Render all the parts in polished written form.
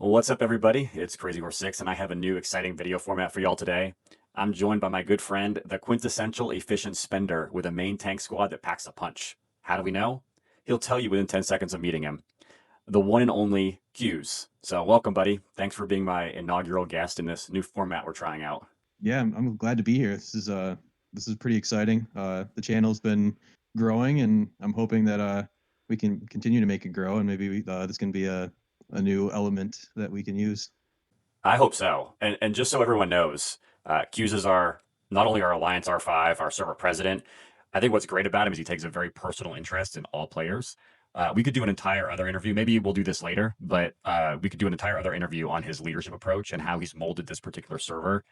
Well, what's up, everybody? It's Crazy Horse 6, and I have a new exciting video format for y'all today. I'm joined by my good friend, the quintessential efficient spender with a main tank squad that packs a punch. How do we know? He'll tell you within 10 seconds of meeting him. The one and only Cuse. So, welcome, buddy. Thanks for being my inaugural guest in this new format we're trying out. Yeah, I'm glad to be here. This is pretty exciting. The channel's been growing, and I'm hoping that we can continue to make it grow, and maybe this can be a new element that we can use. I hope so. And just so everyone knows, Cuse is not only our Alliance R5, our server president. I think what's great about him is he takes a very personal interest in all players. We could do an entire other interview. Maybe we'll do this later, but we could do an entire other interview on his leadership approach and how he's molded this particular server.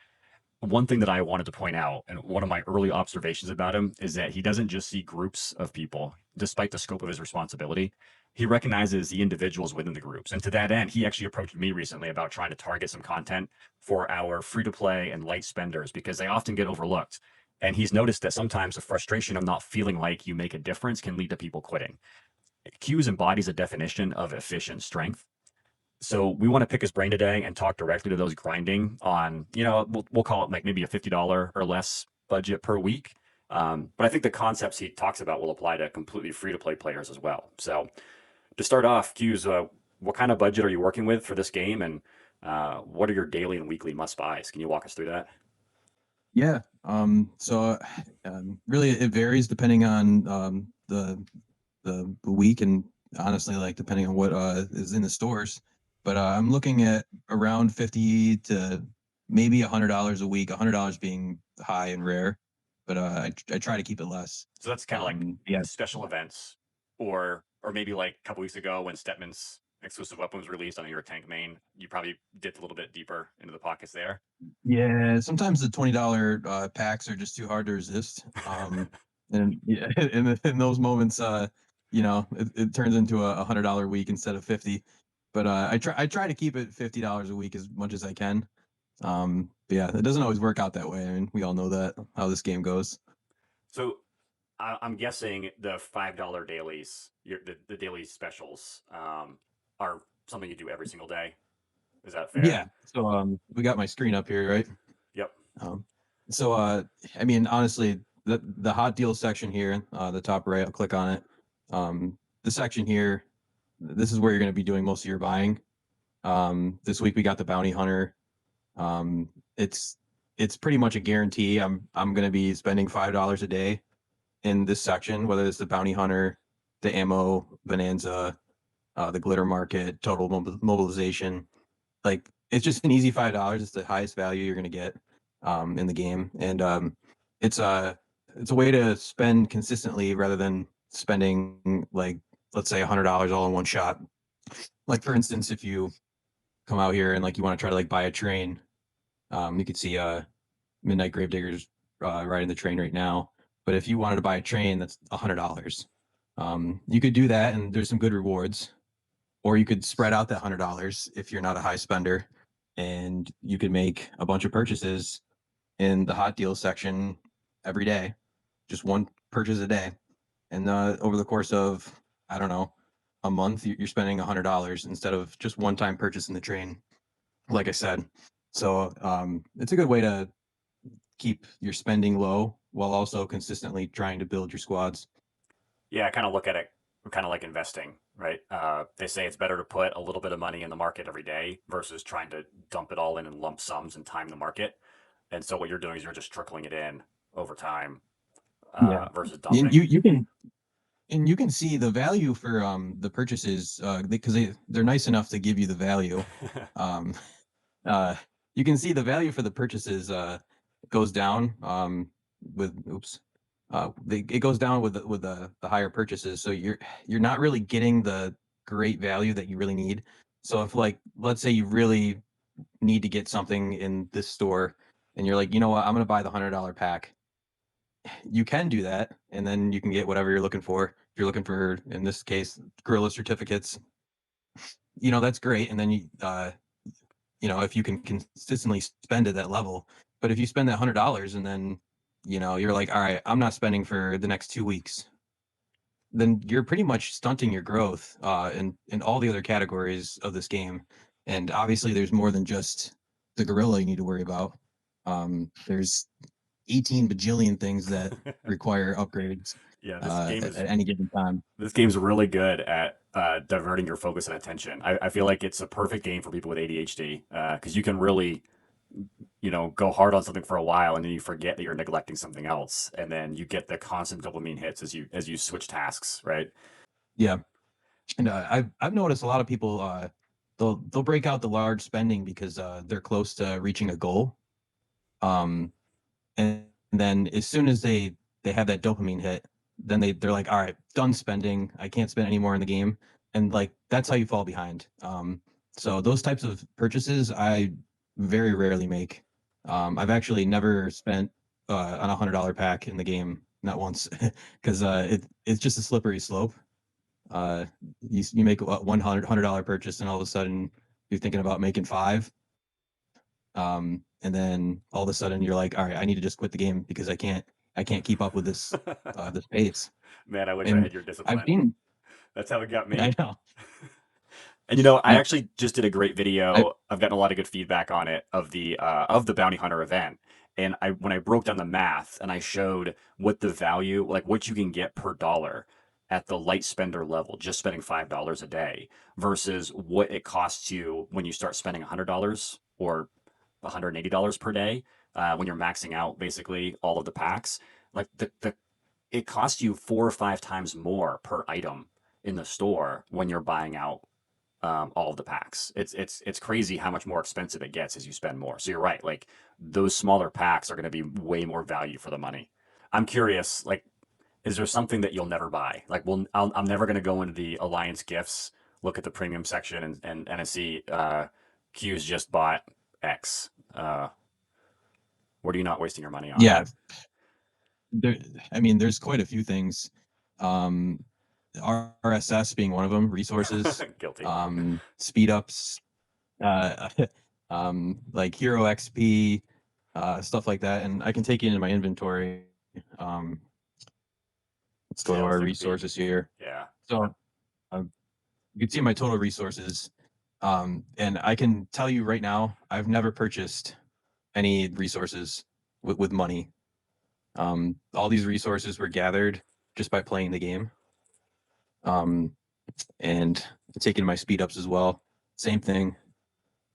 One thing that I wanted to point out, and one of my early observations about him, is that he doesn't just see groups of people, despite the scope of his responsibility. He recognizes the individuals within the groups. And to that end, he actually approached me recently about trying to target some content for our free to play and light spenders because they often get overlooked. And he's noticed that sometimes the frustration of not feeling like you make a difference can lead to people quitting. Q's embodies a definition of efficient strength. So we want to pick his brain today and talk directly to those grinding on, we'll call it like maybe a $50 or less budget per week. But I think the concepts he talks about will apply to completely free to play players as well. So to start off, Q's, what kind of budget are you working with for this game, and what are your daily and weekly must buys? Can you walk us through that? Yeah. Really, it varies depending on the week, and honestly, like depending on what is in the stores. But I'm looking at around 50 to maybe $100 a week. $100 being high and rare, but I try to keep it less. So that's kind of like Yeah. special events, or maybe like a couple weeks ago when Stepman's exclusive weapon was released on your tank main, you probably dipped a little bit deeper into the pockets there. Yeah, sometimes the $20 packs are just too hard to resist. And yeah, in those moments, it turns into a $100 week instead of 50. But I try to keep it $50 a week as much as I can. But yeah, it doesn't always work out that way. I mean, we all know that how this game goes. So I'm guessing the $5 dailies, the daily specials, are something you do every single day. Is that fair? Yeah. So we got my screen up here, right? Yep. Um, I mean, honestly, the hot deals section here, the top right, I'll click on it. The section here, this is where you're going to be doing most of your buying. This week we got the bounty hunter. Um, it's it's pretty much a guarantee. I'm going to be spending $5 a day in this section, whether it's the bounty hunter, the ammo bonanza, the glitter market, total mobilization. Like it's just an easy $5. It's the highest value you're going to get in the game, and it's a it's a way to spend consistently rather than spending like let's say $100 all in one shot. Like for instance, if you come out here and like you want to try to like buy a train, you could see Midnight Gravediggers riding the train right now. But if you wanted to buy a train, that's $100. You could do that, and there's some good rewards. Or you could spread out that $100 if you're not a high spender, and you could make a bunch of purchases in the hot deals section every day, just one purchase a day. And over the course of, I don't know, a month, you're spending $100 instead of just one time purchase in the train, like I said. So it's a good way to keep your spending low while also consistently trying to build your squads. Yeah, I kind of look at it kind of like investing, right? They say it's better to put a little bit of money in the market every day versus trying to dump it all in lump sums and time the market. And so what you're doing is you're just trickling it in over time Yeah. versus And dumping. you can see the value for the purchases because they're nice enough to give you the value. Um, you can see the value for the purchases goes down with oops it goes down with the higher purchases, so you're not really getting the great value that you really need. So if like let's say you really need to get something in this store and you're like, you know what, I'm gonna buy the $100 pack, you can do that, and then you can get whatever you're looking for. If you're looking for, in this case, gorilla certificates, that's great. And then if you can consistently spend at that level. But if you spend that $100 and then, you're like, all right, I'm not spending for the next 2 weeks, then you're pretty much stunting your growth in all the other categories of this game. And obviously, there's more than just the gorilla you need to worry about. There's 18 bajillion things that require upgrades Yeah, at any given time. this game's really good at diverting your focus and attention. I feel like it's a perfect game for people with ADHD because you can really, go hard on something for a while and then you forget that you're neglecting something else, and then you get the constant dopamine hits as you switch tasks, right? Yeah, and I've noticed a lot of people they'll break out the large spending because they're close to reaching a goal. Um, and then as soon as they have that dopamine hit, then they're like, all right, done spending. I can't spend any more in the game, and like that's how you fall behind. So those types of purchases I very rarely make. I've actually never spent on $100 pack in the game, not once, because it's just a slippery slope. Uh, you make a $100 purchase, and all of a sudden you're thinking about making five. And then all of a sudden you're like, all right, I need to just quit the game because I can't keep up with this pace. Man, I wish I And had your I've discipline. seen, That's how it got I me. know, And I I, actually just did a great I video. I've gotten a lot of good feedback on it of the bounty hunter event. And when I broke down the math and I showed what the value, like what you can get per dollar at the light spender level, just spending $5 a day versus what it costs you when you start spending $100 or $180 per day, when you're maxing out basically all of the packs. Like it costs you 4 or 5 times more per item in the store when you're buying out all of the packs. It's crazy how much more expensive it gets as you spend more. So you're right. Like those smaller packs are going to be way more value for the money. I'm curious. Like, is there something that you'll never buy? Like, I'm never going to go into the Alliance gifts, look at the premium section, and I see Cuse just bought X. What are you not wasting your money on? yeah, there, I mean, there's quite a few things. Um, RSS being one of them, resources, Guilty. speed ups, uh, like Hero XP, stuff like that. And I can take you into my inventory. Um, let's go to Yeah, let's our take a peek. resources here. Yeah. So you can see my total resources. And I can tell you right now, I've never purchased any resources with money. All these resources were gathered just by playing the game. Um, and taking my speed ups as well. Same thing.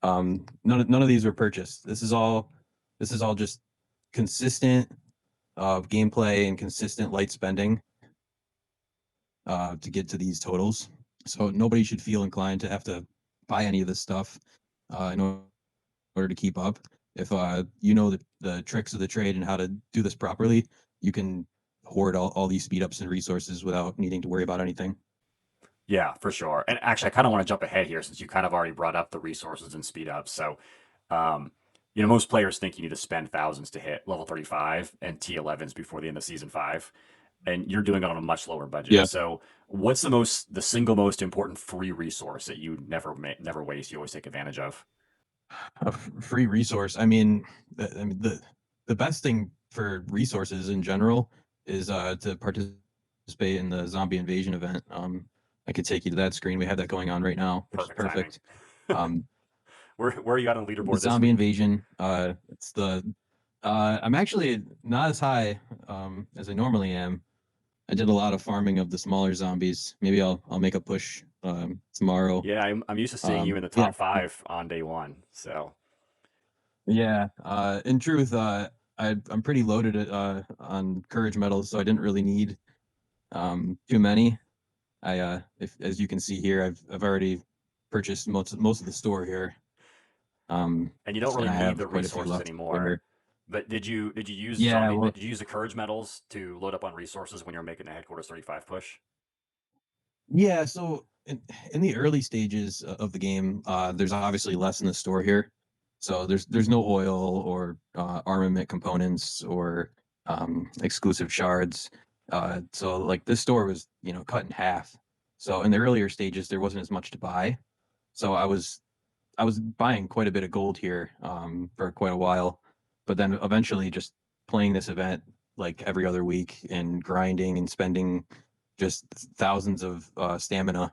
None of these were purchased. This is all just consistent gameplay and consistent light spending to get to these totals. So nobody should feel inclined to have to buy any of this stuff in order to keep up. If you know the tricks of the trade and how to do this properly, you can hoard all these speed ups and resources without needing to worry about anything. Yeah, for sure. And actually, I kind of want to jump ahead here since you kind of already brought up the resources and speed up. So, um, most players think you need to spend thousands to hit level 35 and T11s before the end of season five, and you're doing it on a much lower budget. Yeah. So, what's the single most important free resource that you never waste? You always take advantage of. A free resource. I mean the best thing for resources in general is to participate in the zombie invasion event. I could take you to that screen. We have that going on right now, which is Perfect timing. perfect. Um, Where are you at on the the leaderboard this zombie week? invasion. It's the I'm actually not as high as I normally am. I did a lot of farming of the smaller zombies. Maybe I'll make a push tomorrow. Yeah, I'm used to seeing you in the Yeah, top five on day one. So yeah. In truth, I'm pretty loaded on courage medals, so I didn't really need too many. If as you can see here, I've already purchased most of the store here, and you don't and really I need the have quite a few resources left anymore. there. But did you use Yeah, well, did you use the courage medals to load up on resources when you're making a headquarters 35 push? yeah. So in the early stages of the game, there's obviously less in the store here. So there's no oil or armament components or exclusive shards. So like this store was cut in half. So in the earlier stages, there wasn't as much to buy. So I was buying quite a bit of gold here for quite a while, but then eventually just playing this event like every other week and grinding and spending just thousands of stamina.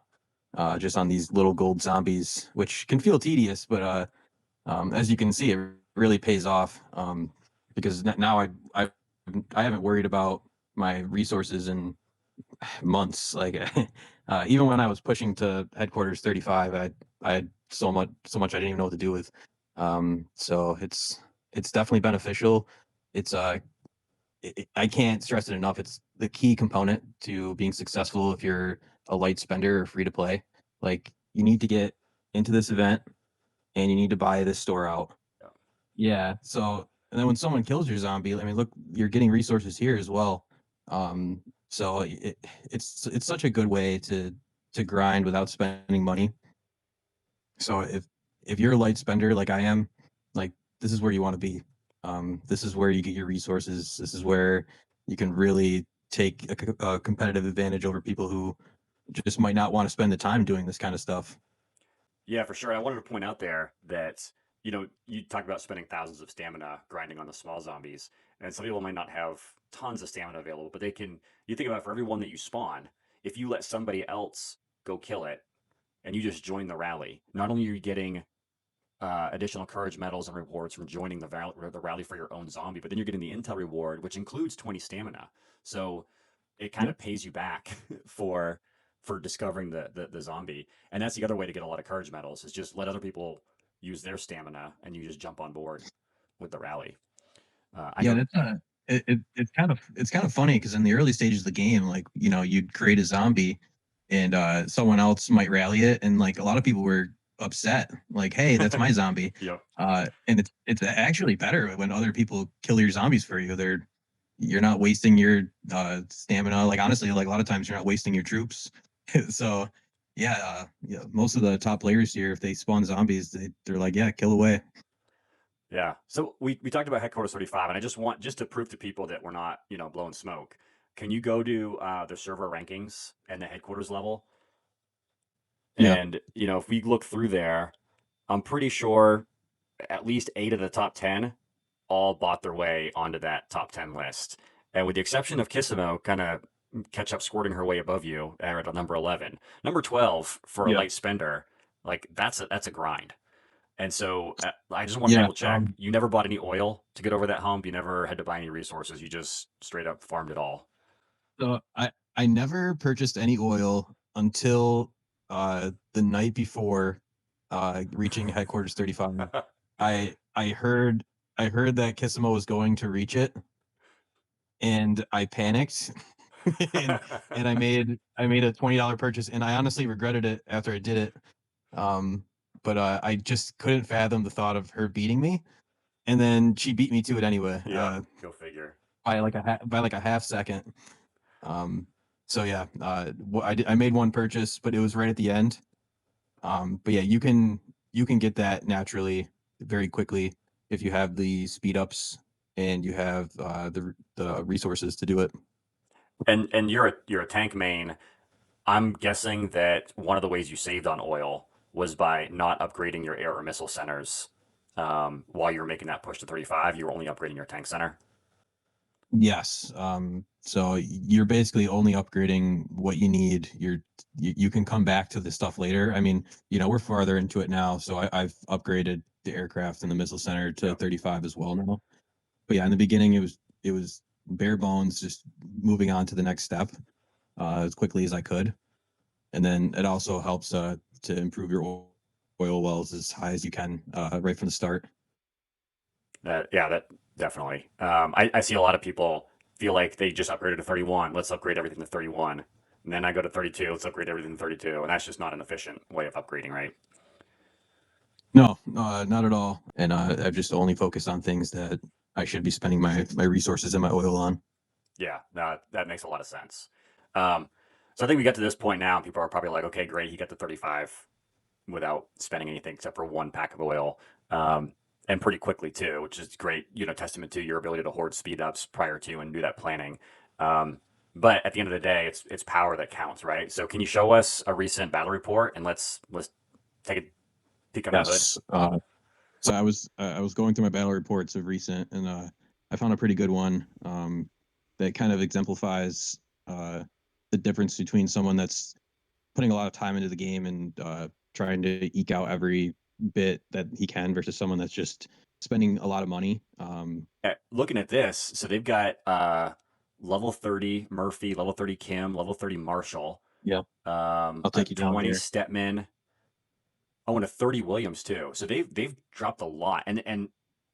just on these little gold zombies, which can feel tedious, but as you can see, it really pays off, because now I haven't worried about my resources in months. Like even when I was pushing to headquarters 35, I had so much I didn't even know what to do with. So it's definitely beneficial. It's I can't stress it enough. It's the key component to being successful if you're a light spender or free to play. Like you need to get into this event and you need to buy this store out. Yeah. Yeah. So and then when someone kills your zombie, I mean, look, you're getting resources here as well. So it's such a good way to grind without spending money. So if you're a light spender like I am, like this is where you want to be. This is where you get your resources. This is where you can really take a competitive advantage over people who just might not want to spend the time doing this kind of stuff. Yeah, for sure. I wanted to point out there that, you talk about spending thousands of stamina grinding on the small zombies, and some people might not have tons of stamina available, but you think about for every one that you spawn, if you let somebody else go kill it and you just join the rally, not only are you getting additional courage medals and rewards from joining the rally for your own zombie, but then you're getting the intel reward, which includes 20 stamina. So it kind Yep. of pays you back for discovering the zombie. And that's the other way to get a lot of courage medals is just let other people use their stamina and you just jump on board with the rally. I Yeah, know. that's it's kind of funny because in the early stages of the game, like you'd create a zombie, and someone else might rally it, and like a lot of people were upset, like, "Hey, that's my zombie," Yep. and it's actually better when other people kill your zombies for you. You're not wasting your stamina. Like honestly, like a lot of times you're not wasting your troops. So yeah, yeah, most of the top players here, if they spawn zombies, they're like, yeah, kill away. Yeah. So we talked about headquarters 35, and I just to prove to people that we're not, blowing smoke. Can you go to the server rankings and the headquarters level? Yeah, And, if we look through there, I'm pretty sure at least 8 of the top 10 all bought their way onto that top 10 list. And with the exception of Kissimo, kind of catch up squirting her way above you at number 11. Number 12 for a yeah, light spender, like that's a grind. And so I just want to yeah. double check. You never bought any oil to get over that hump. You never had to buy any resources. You just straight up farmed it all. So I never purchased any oil until the night before reaching headquarters 35. I heard that Kissimo was going to reach it, and I panicked, and I made a $20 purchase, and I honestly regretted it after I did it. Um, but I just couldn't fathom the thought of her beating me, and then she beat me to it anyway, Yeah, go figure. by like a half second. Um, so yeah, I made one purchase, but it was right at the end. But yeah, you can get that naturally very quickly if you have the speed ups and you have the resources to do it. And you're a tank main. I'm guessing that one of the ways you saved on oil was by not upgrading your air or missile centers while you were making that push to 35. You were only upgrading your tank center. Yes. So you're basically only upgrading what you need. You can come back to the stuff later. I mean, we're farther into it now, so I've upgraded the aircraft and the missile center to Yeah. 35 as well now. But yeah, in the beginning it was bare bones, just moving on to the next step as quickly as I could, and then it also helps to improve your oil wells as high as you can right from the start. That definitely. I see a lot of people feel like they just upgraded to 31. Let's upgrade everything to 31. And then I go to 32. Let's upgrade everything to 32. And that's just not an efficient way of upgrading, right? No, not at all. And I've just only focused on things that I should be spending my resources and my oil on. Yeah, that makes a lot of sense. Um, so I think we got to this point now, and people are probably like, okay, great, he got to 35 without spending anything except for one pack of oil, and pretty quickly too, which is great. Testament to your ability to hoard speed ups prior to and do that planning. Um, but at the end of the day, it's power that counts, right? So can you show us a recent battle report and let's take a peek under the hood? Yes. So I was going through my battle reports of recent, and I found a pretty good one that kind of exemplifies uh, the difference between someone that's putting a lot of time into the game and trying to eke out every bit that he can versus someone that's just spending a lot of money. Looking at this, so they've got level 30 Murphy, level 30 Kim, level 30 Marshall, Yeah, I'll a take you down 20 here. Stepman, oh, and a 30 Williams too. So they've dropped a lot, and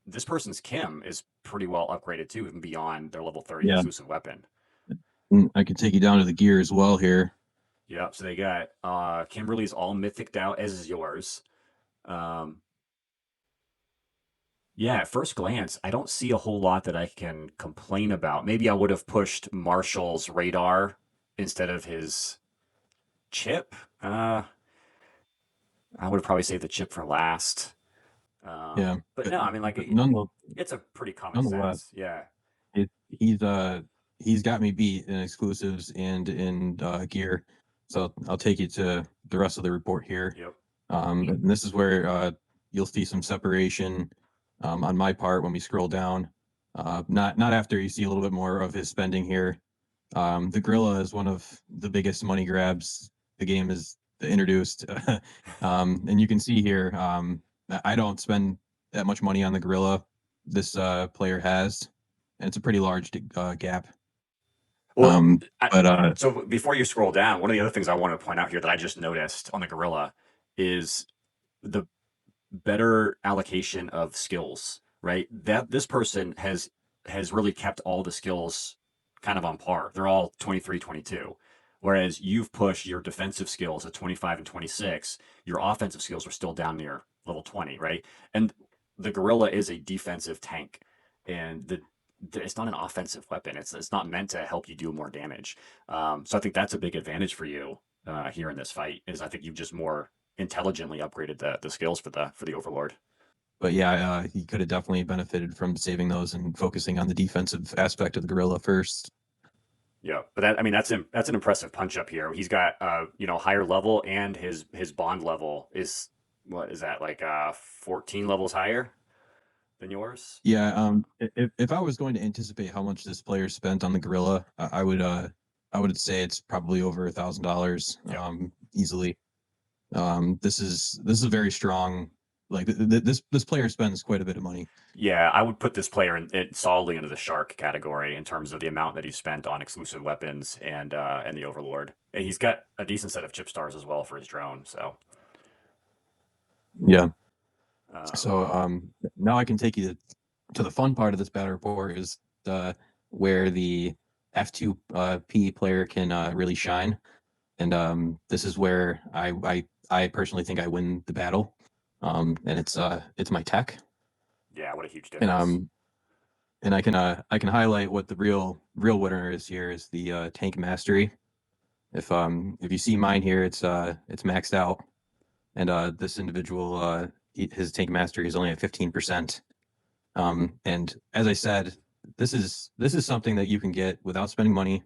this person's Kim is pretty well upgraded too, even beyond their level 30 Yeah, exclusive weapon. I can take you down to the gear as well here. Yep. So they got Kimberly's all mythiced out, as is yours. Um, yeah, at first glance, I don't see a whole lot that I can complain about. Maybe I would have pushed Marshall's radar instead of his chip. I would have probably saved the chip for last. Yeah, But no, I mean, like but it's a pretty common nonetheless, sense. Yeah. it, he's he's got me beat in exclusives and in gear. So I'll take you to the rest of the report here. Yep. And this is where you'll see some separation on my part when we scroll down. Not after you see a little bit more of his spending here. The gorilla is one of the biggest money grabs the game has introduced, and you can see here. I don't spend that much money on the gorilla. This player has, and it's a pretty large gap. Well, Um, I, but so before you scroll down, one of the other things I want to point out here that I just noticed on the gorilla is the better allocation of skills, right? That this person has really kept all the skills kind of on par. They're all 23, 22. Whereas you've pushed your defensive skills at 25 and 26, your offensive skills are still down near level 20, right? And the gorilla is a defensive tank. And it's not an offensive weapon. It's not meant to help you do more damage. So I think that's a big advantage for you here in this fight. Is I think you've just more intelligently upgraded the skills for the Overlord. yeah, he could have definitely benefited from saving those and focusing on the defensive aspect of the gorilla first. Yeah, but that I mean that's an impressive punch up here. He's got higher level, and his bond level is, what is that, like 14 levels higher than yours? Yeah, if I was going to anticipate how much this player spent on the gorilla, I would say it's probably over $1,000 Yep. easily. This is very strong. Like this player spends quite a bit of money. Yeah, I would put this player it solidly into the shark category in terms of the amount that he spent on exclusive weapons and the Overlord. And he's got a decent set of chip stars as well for his drone. So Yeah. um, So now I can take you to the fun part of this battle report is where the F2 P player can really shine. And this is where I personally think I win the battle. And it's my tech. yeah, what a huge And difference. I can highlight what the real winner is here is the tank mastery. If you see mine here, it's maxed out, and this individual his tank mastery is only at 15%. And as I said, this is something that you can get without spending money.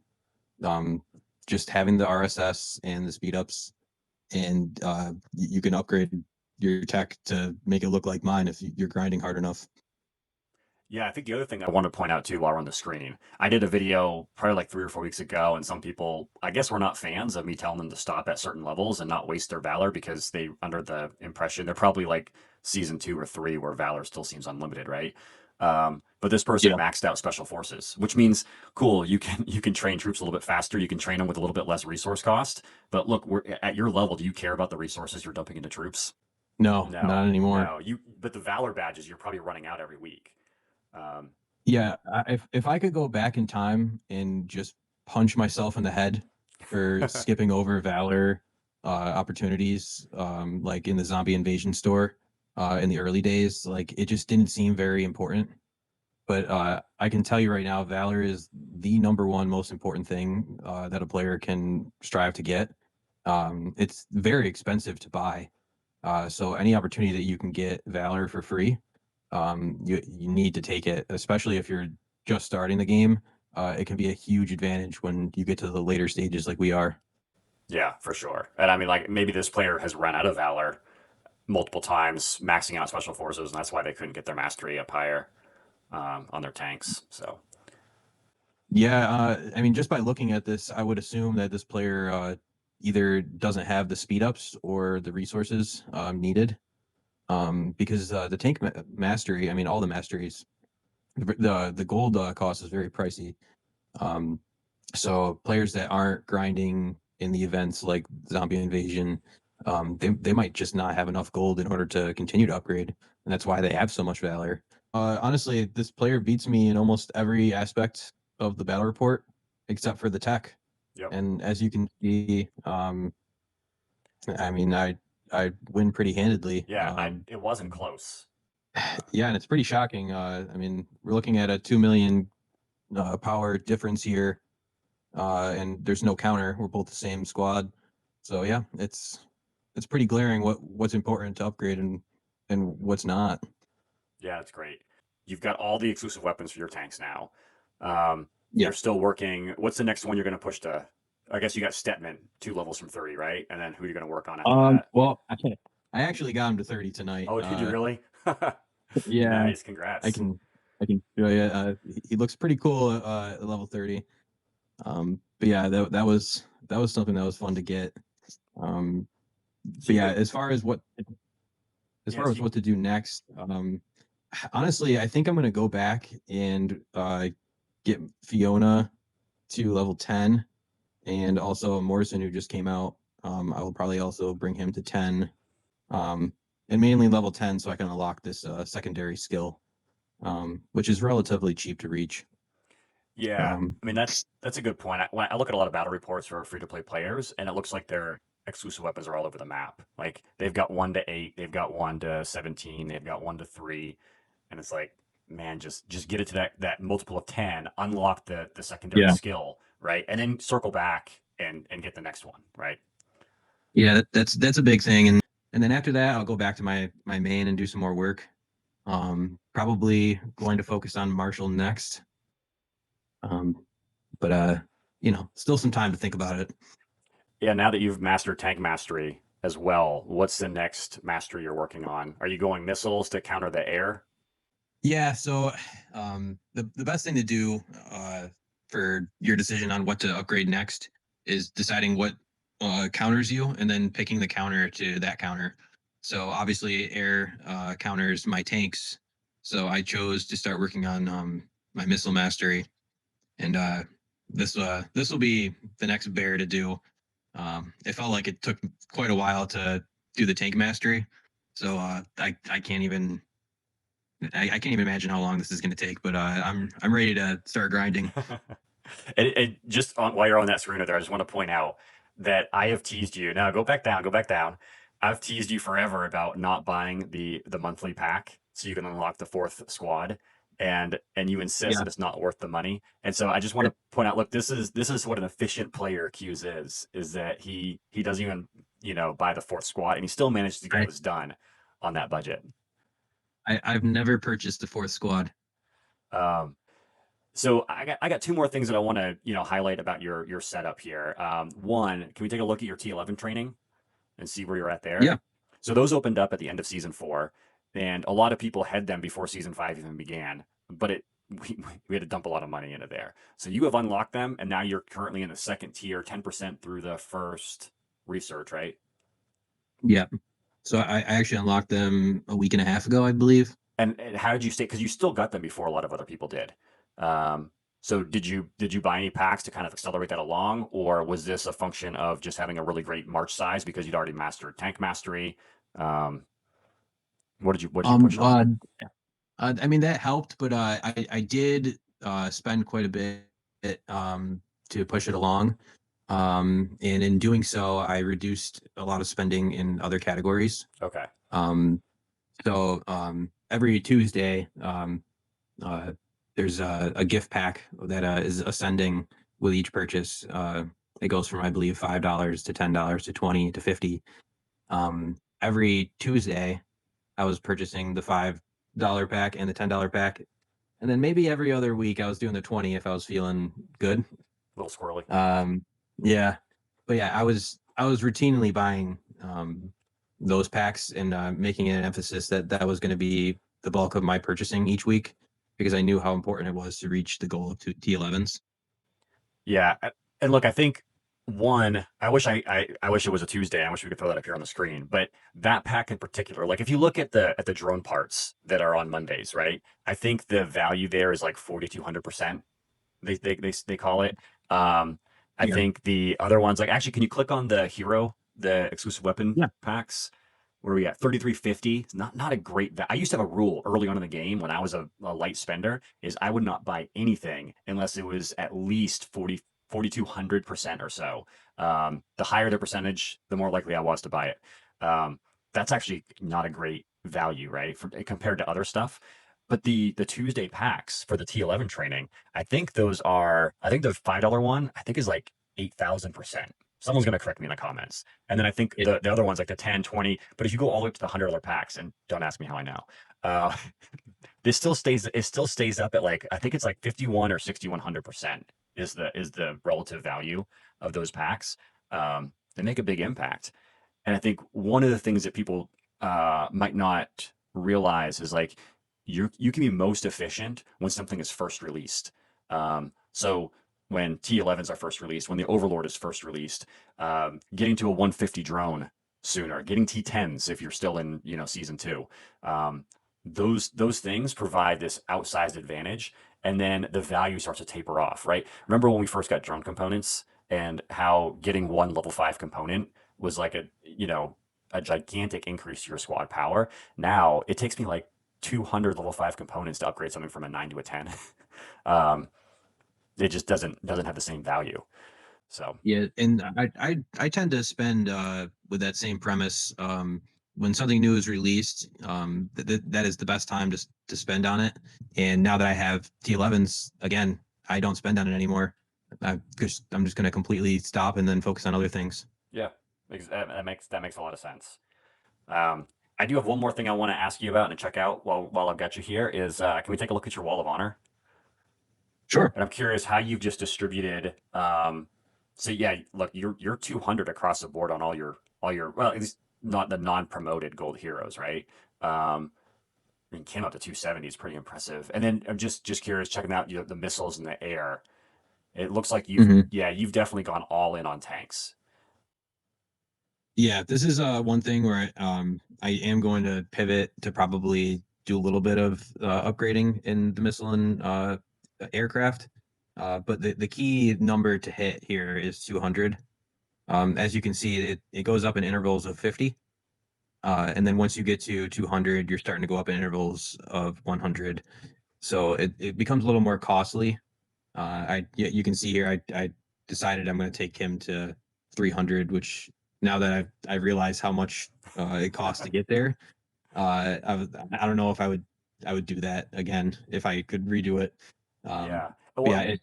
Um, just having the RSS and the speed ups, and you can upgrade your tech to make it look like mine if you're grinding hard enough. Yeah, I think the other thing I want to point out too while we're on the screen, I did a video probably like 3 or 4 weeks ago, and some people, I guess, were not fans of me telling them to stop at certain levels and not waste their Valor because they, under the impression, they're probably like season 2 or 3 where Valor still seems unlimited, right? But this person Yeah. maxed out special forces, which means cool, you can train troops a little bit faster, you can train them with a little bit less resource cost. But look, we're at your level. Do you care about the resources you're dumping into troops? No, No, not anymore. no. But the Valor badges you're probably running out every week. Um, Yeah, if I could go back in time and just punch myself in the head for skipping over Valor opportunities, like in the zombie invasion store in the early days, like it just didn't seem very important. But I can tell you right now, Valor is the number one most important thing that a player can strive to get. It's very expensive to buy, so any opportunity that you can get Valor for free, you need to take it, especially if you're just starting the game. It can be a huge advantage when you get to the later stages like we are. Yeah, for sure. And I mean, like, maybe this player has run out of Valor multiple times, maxing out special forces, and that's why they couldn't get their mastery up higher on their tanks. So, Yeah, I mean, just by looking at this, I would assume that this player either doesn't have the speed ups or the resources needed. Because the tank mastery, I mean, all the masteries, the gold cost is very pricey. Um, so players that aren't grinding in the events like zombie invasion, they might just not have enough gold in order to continue to upgrade, and that's why they have so much valor. Honestly, this player beats me in almost every aspect of the battle report except for the tech. Yep. And as you can see, I mean, I win pretty handedly. Yeah, it wasn't close. Yeah, and it's pretty shocking. I mean, we're looking at a 2 million power difference here, and there's no counter. We're both the same squad, so yeah, it's pretty glaring what's important to upgrade and what's not. Yeah, it's great. You've got all the exclusive weapons for your tanks now. Yeah. You're still working. What's the next one you're going to push to? I guess you got Stetman 2 levels from 30, right? And then who are you going to work on after that? Well, I actually got him to 30 tonight. Oh, did you really? Yeah, Nice, I congrats. can I can show you. He looks pretty cool at level 30. But yeah, that was something that was fun to get. Um, So but you yeah, can, as yeah, far so as what to do next, honestly, I think I'm gonna go back and get Fiona to level 10, and also Morrison who just came out. I will probably also bring him to 10, um, and mainly level 10 so I can unlock this secondary skill, which is relatively cheap to reach. yeah, Um, I mean that's a good point. When I look at a lot of battle reports for free to play players, and it looks like their exclusive weapons are all over the map. Like they've got 1 to 8, they've got 1 to 17, they've got 1 to 3, and it's like, man, just get it to that multiple of 10, unlock the secondary yeah, skill, right, and then circle back and get the next one, right? yeah, that's a big thing, and then after that, I'll go back to my main and do some more work. Probably going to focus on Marshall next. Um, but still some time to think about it. Yeah, now that you've mastered tank mastery as well, what's the next mastery you're working on? Are you going missiles to counter the air? Yeah, so the best thing to do for your decision on what to upgrade next is deciding what counters you and then picking the counter to that counter. So obviously air counters my tanks. So I chose to start working on my missile mastery, and this will be the next bear to do. It felt like it took quite a while to do the tank mastery, so I can't even I can't even imagine how long this is going to take. But I'm ready to start grinding. Just on, while you're on that screen there, I just want to point out that I have teased you. Now go back down, go back down. I've teased you forever about not buying the monthly pack so you can unlock the fourth squad, and you insist Yeah, that it's not worth the money. And so I just want to point out, look, this is what an efficient player Cuse is that he doesn't even buy the fourth squad, and he still manages to get I, this done on that budget. I've never purchased the fourth squad. Um, So I got two more things that I want to highlight about your setup here. One, can we take a look at your T11 training and see where you're at there? Yeah, So those opened up at the end of season 4, and a lot of people had them before season 5 even began. But we had to dump a lot of money into there. So you have unlocked them, and now you're currently in the second tier, 10% through the first research, right? yeah. So I actually unlocked them a week and a half ago, I believe. And how did you stay? Because you still got them before a lot of other people did. Um, so did you buy any packs to kind of accelerate that along, or was this a function of just having a really great March size because you'd already mastered tank mastery? Um, what did you Um, push on? uh, I mean that helped, but I did spend quite a bit to push it along. And in doing so, I reduced a lot of spending in other categories. Okay. Um, so every Tuesday, uh, there's a gift pack that is ascending with each purchase. It goes from I believe $5 to $10 to 20 to 50. Every Tuesday, I was purchasing the $5 pack and the $10 pack, and then maybe every other week I was doing the 20 if I was feeling good. A little squirrely. Um, yeah, but yeah, I was routinely buying those packs and making it an emphasis that that was going to be the bulk of my purchasing each week because I knew how important it was to reach the goal of T11s. Yeah, and look, I think One, I wish it was a Tuesday. I wish we could throw that up here on the screen. But that pack in particular, like if you look at the drone parts that are on Mondays, right? I think the value there is like 4,200%. They call it. Um, I Yeah. think the other ones, like actually, can you click on the hero, the exclusive weapon Yeah. packs? Where we at 3350. It's not a great I used to have a rule early on in the game when I was a light spender is I would not buy anything unless it was at least 4,200% or so. The higher the percentage, the more likely I was to buy it. That's actually not a great value, right? Compared to other stuff. But the Tuesday packs for the T11 training, I think the $5 one, I think is like 8,000%. Someone's going to correct me in the comments. And then I think It, the other ones like the 10, 20. But if you go all the way up to the $100 packs, and don't ask me how I know, uh, it still stays up at like, I think it's like 51 or 6,100% is the relative value of those packs. They make a big impact. And I think one of the things that people might not realize is like you can be most efficient when something is first released. So when T11s are first released, when the Overlord is first released, getting to a 150 drone sooner, getting T10s if you're still in season two. Um, those things provide this outsized advantage, and then the value starts to taper off. Right? Remember when we first got drone components and how getting one level 5 component was like a gigantic increase to your squad power. Now it takes me like 200 level 5 components to upgrade something from a 9 to a 10. um, it just doesn't have the same value. So yeah, and I tend to spend with that same premise. When something new is released, that is the best time to spend on it. And now that I have T11s again, I don't spend on it anymore. I'm just going to completely stop and then focus on other things. yeah, that makes a lot of sense. Um, I do have one more thing I want to ask you about and check out while I've got you here is can we take a look at your wall of honor? Sure. And I'm curious how you've just distributed. So yeah, look, you're 200 across the board on all your well, at least not the non-promoted gold heroes, right? I mean, came up to 270 is pretty impressive. And then I'm just curious, checking out the missiles in the air. It looks like Hmm. you've definitely gone all in on tanks. Yeah, this is one thing where I am going to pivot to probably do a little bit of upgrading in the missile and aircraft. But the key number to hit here is 200. As you can see, it goes up in intervals of 50. And then once you get to 200, you're starting to go up in intervals of 100. So it becomes a little more costly. You can see here, I decided I'm going to take him to 300, which now that I've realized how much it costs to get there, I don't know if I would do that again if I could redo it. Um, Yeah. but yeah, Well,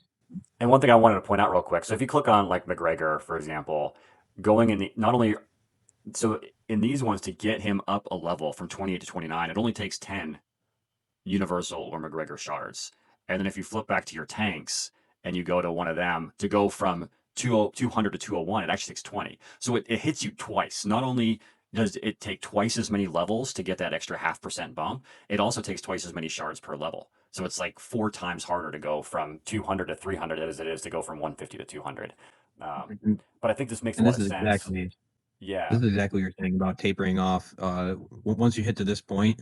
and one thing I wanted to point out real quick. So if you click on like McGregor, for example, going in the not only so in these ones to get him up a level from 28 to 29, it only takes 10 Universal or McGregor shards. And then if you flip back to your tanks and you go to one of them to go from 200 to 201, it actually takes 20. So it hits you twice. Not only does it take twice as many levels to get that extra 0.5% bump, it also takes twice as many shards per level. So it's like 4 times harder to go from 200 to 300 as it is to go from 150 to 200. Um, and but I think this makes a and lot this of is sense. exactly Yeah, this is exactly what you're saying about tapering off. Once you hit to this point,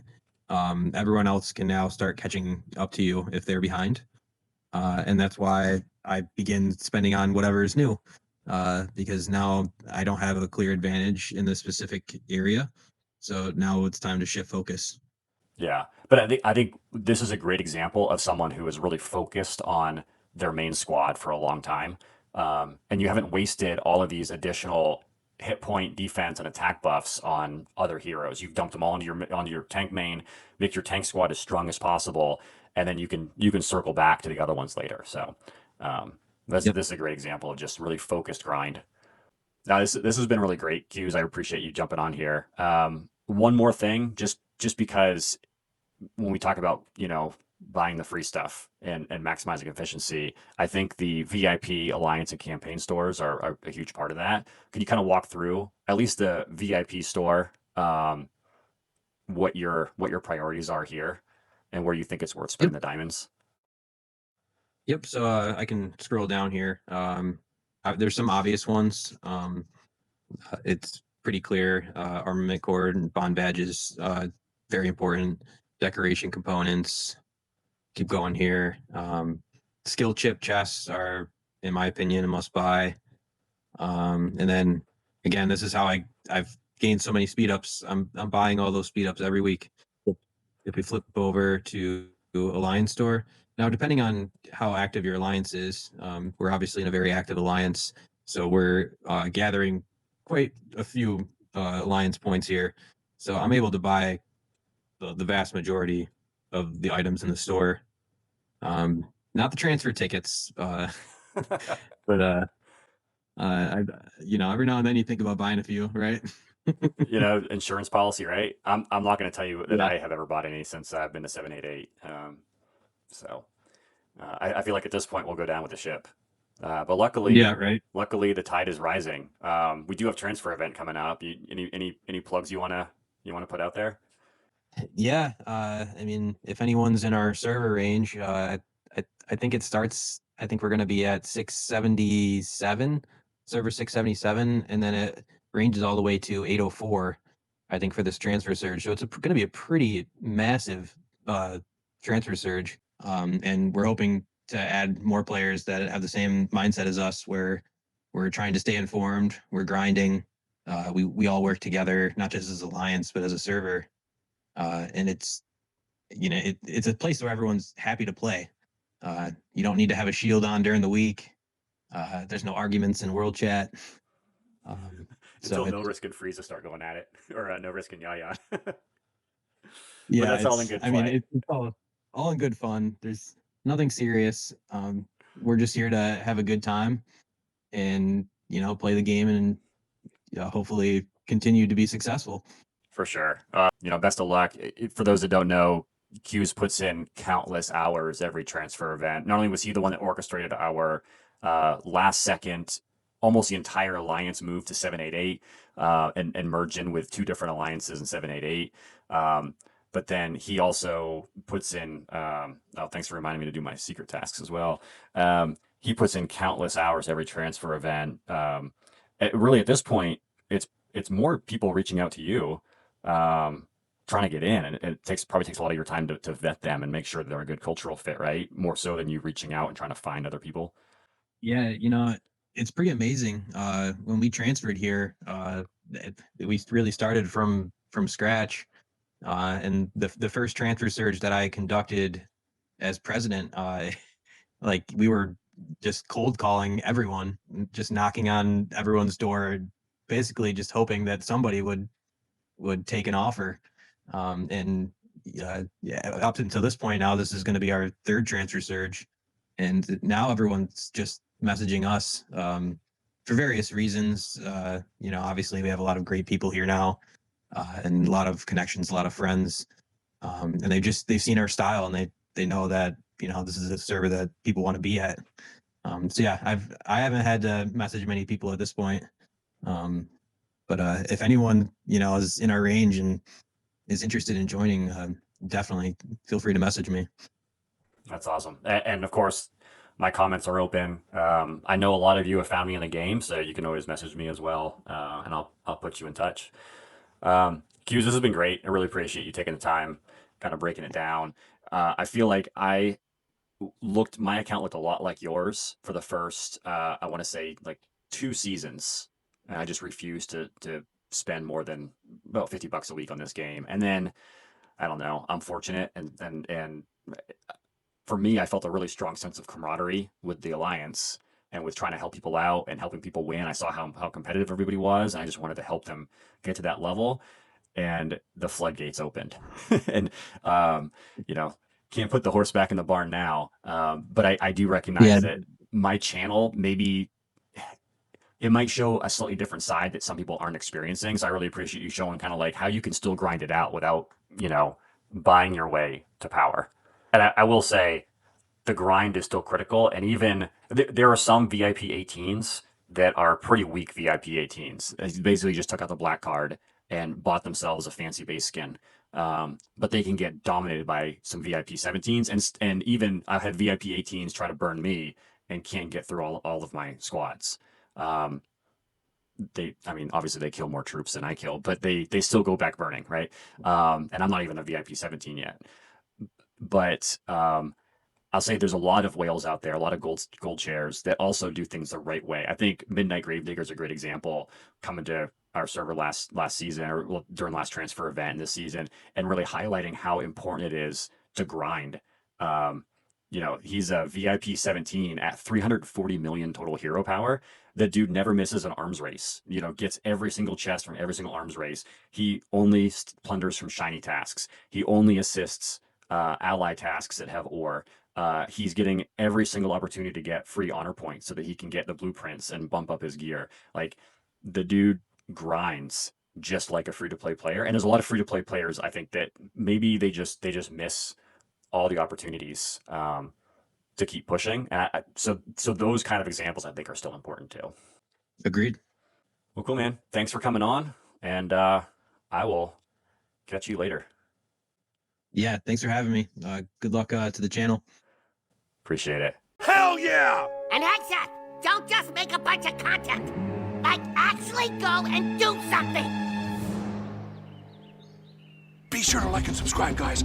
everyone else can now start catching up to you if they're behind. And that's why I begin spending on whatever is new, because now I don't have a clear advantage in this specific area. So now it's time to shift focus. yeah. But I think this is a great example of someone who is really focused on their main squad for a long time. And you haven't wasted all of these additional hit point defense and attack buffs on other heroes. You've dumped them all onto your tank main, make your tank squad as strong as possible, and then you can circle back to the other ones later. So Yep. this is a great example of just really focused grind. Now this has been really great, Q's. I appreciate you jumping on here. One more thing, just because when we talk about buying the free stuff and maximizing efficiency, I think the VIP alliance and campaign stores are a huge part of that. Can you kind of walk through at least the VIP store, what your priorities are here, and where you think it's worth spending Yep. the diamonds? Yep. So I can scroll down here. There's some obvious ones. It's pretty clear. Armament cord and bond badges, very important. Decoration components. Keep going here. Skill chip chests are, in my opinion, a must buy. And then again, this is how I've gained so many speed ups. I'm buying all those speed ups every week. If we flip over to Alliance Store, now depending on how active your alliance is, we're obviously in a very active alliance, so we're gathering quite a few alliance points here. So I'm able to buy the vast majority of the items in the store. Not the transfer tickets, but I, every now and then you think about buying a few, right? Insurance policy, right? I'm not going to tell you that Yeah. I have ever bought any since I've been to 788. So I feel like at this point we'll go down with the ship. But Yeah, luckily, right. luckily the tide is rising. We do have transfer event coming up. Any plugs you wanna put out there? Yeah, I mean, if anyone's in our server range, I think it starts. I think we're going to be at 677, server 677, and then it ranges all the way to 804. I think for this transfer surge, so it's going to be a pretty massive uh, transfer surge, and we're hoping to add more players that have the same mindset as us, where we're trying to stay informed, we're grinding, we all work together, not just as alliance but as a server, and it's a place where everyone's happy to play. You don't need to have a shield on during the week. There's no arguments in world chat. Um, so Until it No Risk and Frieza start going at it, or No Risk and Yaya. But Yeah, that's all in it's good I mean play. it's all in good fun. There's nothing serious. We're just here to have a good time and play the game and hopefully continue to be successful. For sure. Best of luck. For those that don't know, Cuse puts in countless hours every transfer event. Not only was he the one that orchestrated our last second, almost the entire alliance move to 788 and merge in with two different alliances in 788. But then he also puts in, oh, thanks for reminding me to do my secret tasks as well. He puts in countless hours every transfer event. Really, at this point, it's more people reaching out to you trying to get in, and it probably takes a lot of your time to vet them and make sure they're a good cultural fit, right? More so than you reaching out and trying to find other people. Yeah, it's pretty amazing. When we transferred here, we really started from scratch. And the first transfer surge that I conducted as president, like we were just cold calling everyone, just knocking on everyone's door, basically just hoping that somebody would take an offer. And yeah, up until this point now, this is going to be our third transfer surge, and now everyone's just messaging us for various reasons. Obviously we have a lot of great people here now, and a lot of connections, a lot of friends, and they've seen our style and they know that this is a server that people want to be at. So yeah, I haven't had to message many people at this point. Um, but if anyone is in our range and is interested in joining, definitely feel free to message me. That's awesome. And of course, my comments are open. I know a lot of you have found me in the game, so you can always message me as well, and I'll put you in touch. Q's, this has been great. I really appreciate you taking the time, kind of breaking it down. I feel like my account looked a lot like yours for the first, I want to say like 2 seasons. And I just refused to spend more than about $50 a week on this game. And then I don't know, I'm fortunate and for me, I felt a really strong sense of camaraderie with the alliance and with trying to help people out and helping people win. I saw how competitive everybody was, and I just wanted to help them get to that level. And the floodgates opened, and um, you know, can't put the horse back in the barn now. But I do Yeah, recognize that my channel maybe it might show a slightly different side that some people aren't experiencing. So I really appreciate you showing kind of like how you can still grind it out without buying your way to power. And I will say the grind is still critical. And even there are some VIP 18s that are pretty weak VIP 18s. They basically just took out the black card and bought themselves a fancy base skin. But they can get dominated by some VIP 17s. And even I've had VIP 18s try to burn me and can't get through all of my squads. I mean, obviously they kill more troops than I kill, but they still go back burning, right? And I'm not even a VIP 17 yet, but I'll say there's a lot of whales out there, a lot of gold shares that also do things the right way. I think Midnight Gravedigger is a great example, coming to our server last season, or well, during last transfer event this season, and really highlighting how important it is to grind. Um, he's a VIP 17 at 340 million total hero power. The dude never misses an arms race. Gets every single chest from every single arms race. He only plunders from shiny tasks. He only assists ally tasks that have ore. He's getting every single opportunity to get free honor points so that he can get the blueprints and bump up his gear. Like, the dude grinds just like a free to play player. And there's a lot of free to play players, I think, that maybe they just miss all the opportunities to keep pushing. So those kind of examples I think are still important too. Agreed. Well, cool, man. Thanks for coming on, and I will catch you later. Yeah, thanks for having me. Good luck to the channel. Appreciate it. Hell yeah! And heads up, don't just make a bunch of content. Like, actually go and do something. Be sure to like and subscribe, guys.